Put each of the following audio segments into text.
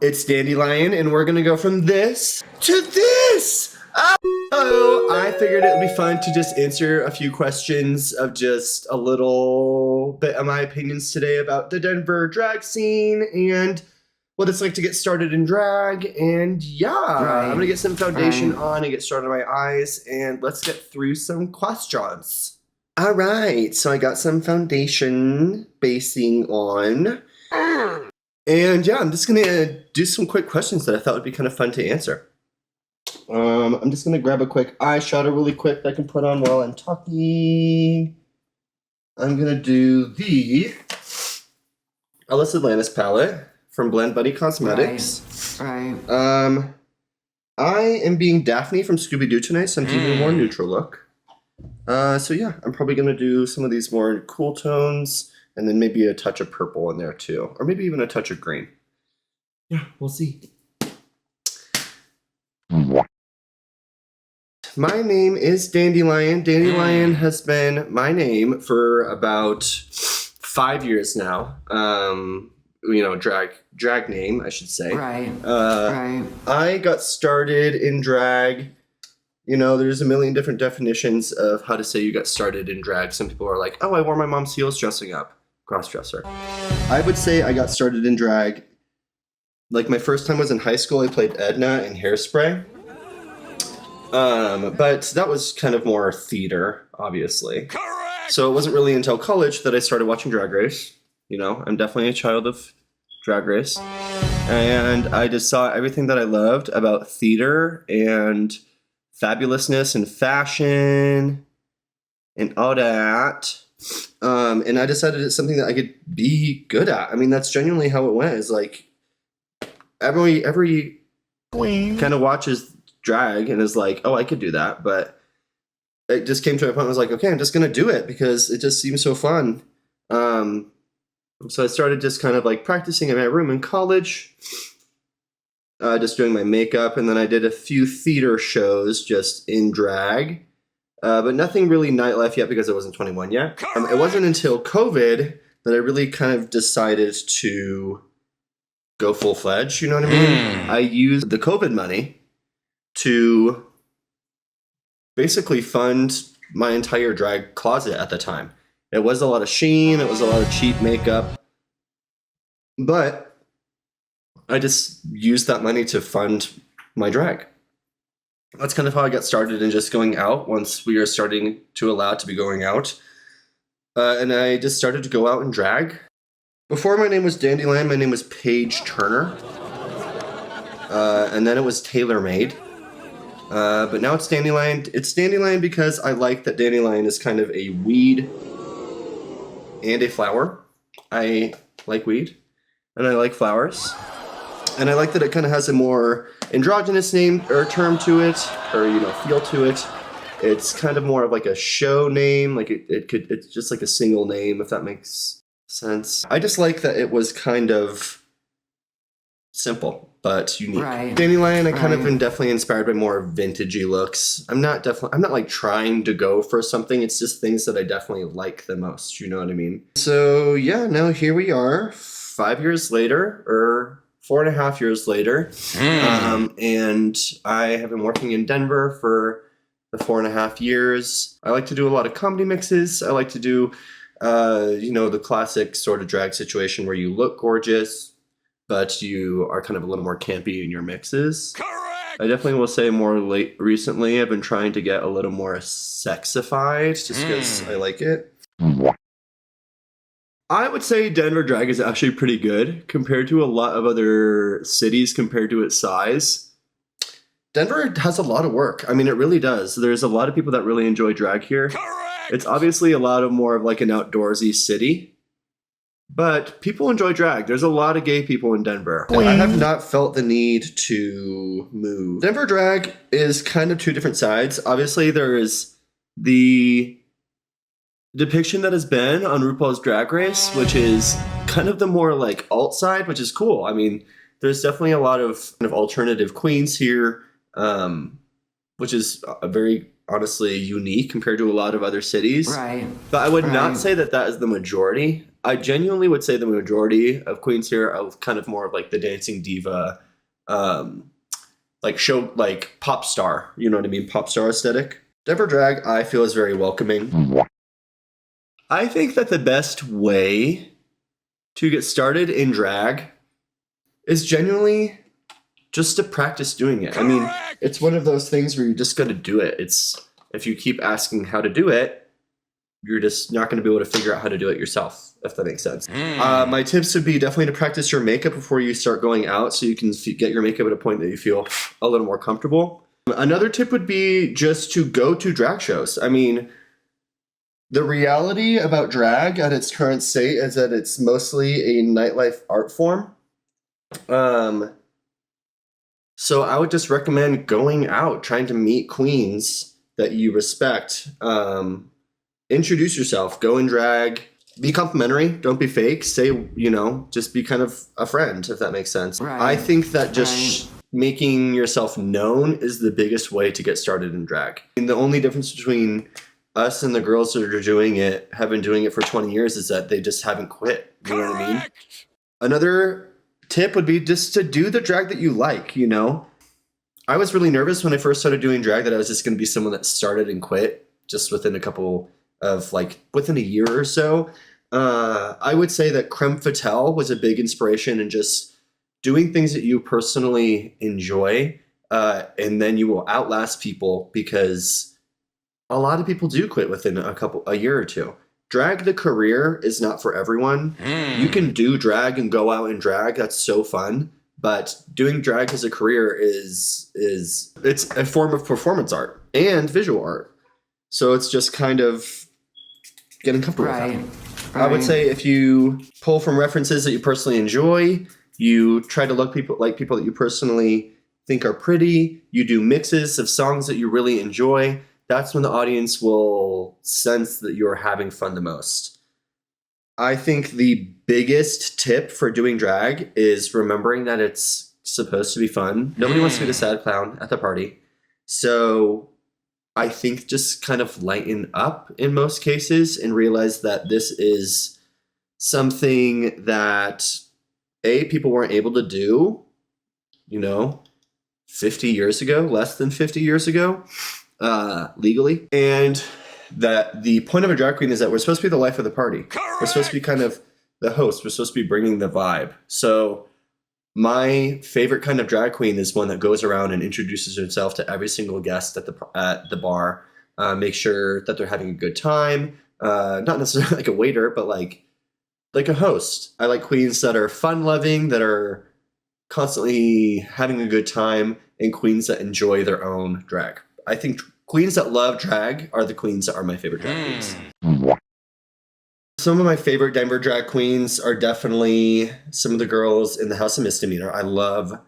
It's Dandelion, and we're gonna go from this to this! Oh, I figured it would be fun to just answer a few questions of just a little bit of my opinions today about the Denver drag scene and what it's like to get started in drag. And yeah, I'm gonna get some foundation on and get started on my eyes, and let's get through some questions. All right, so I got some foundation basing on. And yeah, I'm just gonna do some quick questions that I thought would be kind of fun to answer. I'm just gonna grab a quick eyeshadow really quick that I can put on while I'm talking. I'm gonna do the Ellis Atlantis palette from Blend Buddy Cosmetics. Right. I am being Daphne from Scooby-Doo tonight, so I'm taking a more neutral look. So yeah, I'm probably gonna do some of these more cool tones. And then maybe a touch of purple in there too. Or maybe even a touch of green. Yeah, we'll see. My name is Dandelion. Dandelion has been my name for about 5 years now. Drag name, I should say. Right. I got started in drag. You know, there's a million different definitions of how to say you got started in drag. Some people are like, oh, I wore my mom's heels dressing up. Crossdresser. I would say I got started in drag. Like my first time was in high school. I played Edna in Hairspray. But that was kind of more theater, obviously. Correct! So it wasn't really until college that I started watching Drag Race. You know, I'm definitely a child of Drag Race. And I just saw everything that I loved about theater and fabulousness and fashion and all that. And I decided it's something that I could be good at. I mean, that's genuinely how it went. Is like every queen kind of watches drag and is like, oh, I could do that. But it just came to a point where I was like, okay, I'm just gonna do it because it just seems so fun. So I started just kind of like practicing in my room in college, just doing my makeup, and then I did a few theater shows just in drag. But nothing really nightlife yet because I wasn't 21 yet. It wasn't until COVID that I really kind of decided to go full-fledged, you know what I mean? I used the COVID money to basically fund my entire drag closet at the time. It was a lot of Shein, it was a lot of cheap makeup, but I just used that money to fund my drag. That's kind of how I got started in just going out once we are starting to allow it to be going out. And I just started to go out and drag. Before my name was Dandelion, my name was Paige Turner. And then it was Tailor Made. But now it's Dandelion. It's Dandelion because I like that Dandelion is kind of a weed and a flower. I like weed and I like flowers. And I like that it kind of has a more androgynous name or term to it, or feel to it. It's kind of more of like a show name, like it's just like a single name, if that makes sense. I just like that it was kind of simple but unique. Right. Dandelion, I kind of am definitely inspired by more vintagey looks. I'm not like trying to go for something. It's just things that I definitely like the most. You know what I mean? So yeah, now here we are, 5 years later, or 4.5 years later, and I have been working in Denver for the 4.5 years. I like to do a lot of comedy mixes. I like to do, the classic sort of drag situation where you look gorgeous, but you are kind of a little more campy in your mixes. Correct! I definitely will say recently, I've been trying to get a little more sexified just because I like it. I would say Denver drag is actually pretty good compared to a lot of other cities compared to its size. Denver has a lot of work. I mean, it really does. There's a lot of people that really enjoy drag here. Correct! It's obviously a lot of more of like an outdoorsy city, but people enjoy drag. There's a lot of gay people in Denver. I have not felt the need to move. Denver drag is kind of two different sides. Obviously, there is the depiction that has been on RuPaul's Drag Race, which is kind of the more like alt side, which is cool. I mean, there's definitely a lot of kind of alternative queens here, which is a very honestly unique compared to a lot of other cities. Right. But I would not say that is the majority. I genuinely would say the majority of queens here are kind of more of like the dancing diva, like show, like pop star, you know what I mean? Pop star aesthetic. Denver drag, I feel, is very welcoming. I think that the best way to get started in drag is genuinely just to practice doing it. I mean, it's one of those things where you just got to do it. It's, if you keep asking how to do it, you're just not going to be able to figure out how to do it yourself, if that makes sense. My tips would be definitely to practice your makeup before you start going out, so you can get your makeup at a point that you feel a little more comfortable. Another tip would be just to go to drag shows. I mean, the reality about drag at its current state is that it's mostly a nightlife art form. So I would just recommend going out, trying to meet queens that you respect. Introduce yourself, go and drag, be complimentary, don't be fake, say, you know, just be kind of a friend, if that makes sense. Right. I think that just making yourself known is the biggest way to get started in drag. And the only difference between us and the girls that are doing it, have been doing it for 20 years, is that they just haven't quit. You know what I mean? Another tip would be just to do the drag that you like, you know? I was really nervous when I first started doing drag that I was just going to be someone that started and quit just within a couple of, like, within a year or so. I would say that Creme Fatale was a big inspiration in just doing things that you personally enjoy, and then you will outlast people, because a lot of people do quit within a year or two. Drag the career is not for everyone. You can do drag and go out and drag. That's so fun. But doing drag as a career it's a form of performance art and visual art. So it's just kind of getting comfortable with that. I would say if you pull from references that you personally enjoy, you try to look like people that you personally think are pretty, you do mixes of songs that you really enjoy, that's when the audience will sense that you're having fun the most. I think the biggest tip for doing drag is remembering that it's supposed to be fun. Nobody wants to be the sad clown at the party. So I think just kind of lighten up in most cases and realize that this is something that, people weren't able to do, 50 years ago, less than 50 years ago, legally. And that the point of a drag queen is that we're supposed to be the life of the party. Correct. We're supposed to be kind of the host. We're supposed to be bringing the vibe. So my favorite kind of drag queen is one that goes around and introduces herself to every single guest at the bar. Make sure that they're having a good time. Not necessarily like a waiter, but like a host. I like queens that are fun-loving, that are constantly having a good time, and queens that enjoy their own drag. I think queens that love drag are the queens that are my favorite drag queens. Some of my favorite Denver drag queens are definitely some of the girls in the House of Misdemeanor. I love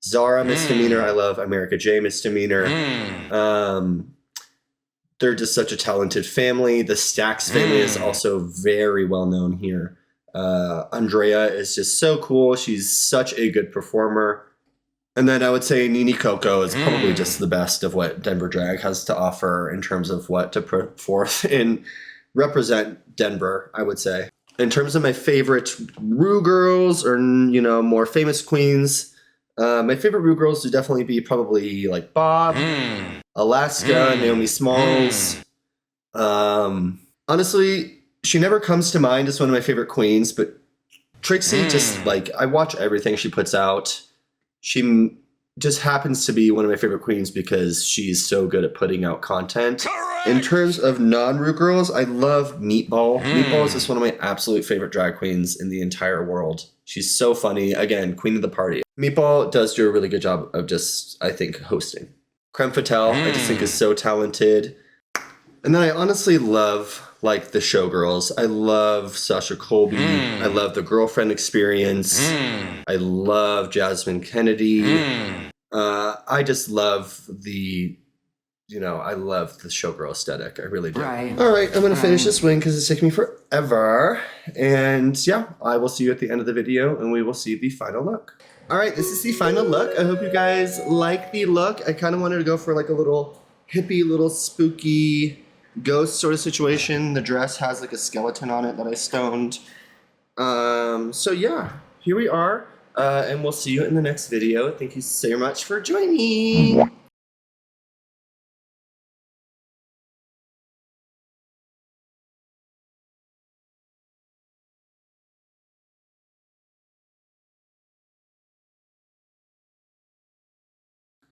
Zara Misdemeanor. I love America J Misdemeanor. They're just such a talented family. The Stax family is also very well known here. Andrea is just so cool. She's such a good performer. And then I would say Nini Coco is probably just the best of what Denver drag has to offer in terms of what to put forth and represent Denver, I would say. In terms of my favorite Rue girls or, more famous queens, my favorite Rue girls would definitely be probably like Bob, Alaska, Naomi Smalls. Honestly, she never comes to mind as one of my favorite queens, but Trixie, just like, I watch everything she puts out. She just happens to be one of my favorite queens because she's so good at putting out content. Correct. In terms of non-Rue girls, I love Meatball. Meatball is just one of my absolute favorite drag queens in the entire world. She's so funny. Again, queen of the party. Meatball does do a really good job of just, I think, hosting. Creme Fatale, I just think is so talented. And then I honestly love, like, the showgirls. I love Sasha Colby. I love the Girlfriend Experience. I love Jasmine Kennedy. I just love I love the showgirl aesthetic. I really do. Right. All right, I'm going to finish this wing because it's taking me forever. And yeah, I will see you at the end of the video and we will see the final look. All right, this is the final look. I hope you guys like the look. I kind of wanted to go for like a little hippie, little spooky ghost sort of situation. The dress has like a skeleton on it that I stoned. So yeah, here we are, and we'll see you in the next video. Thank you so much for joining me.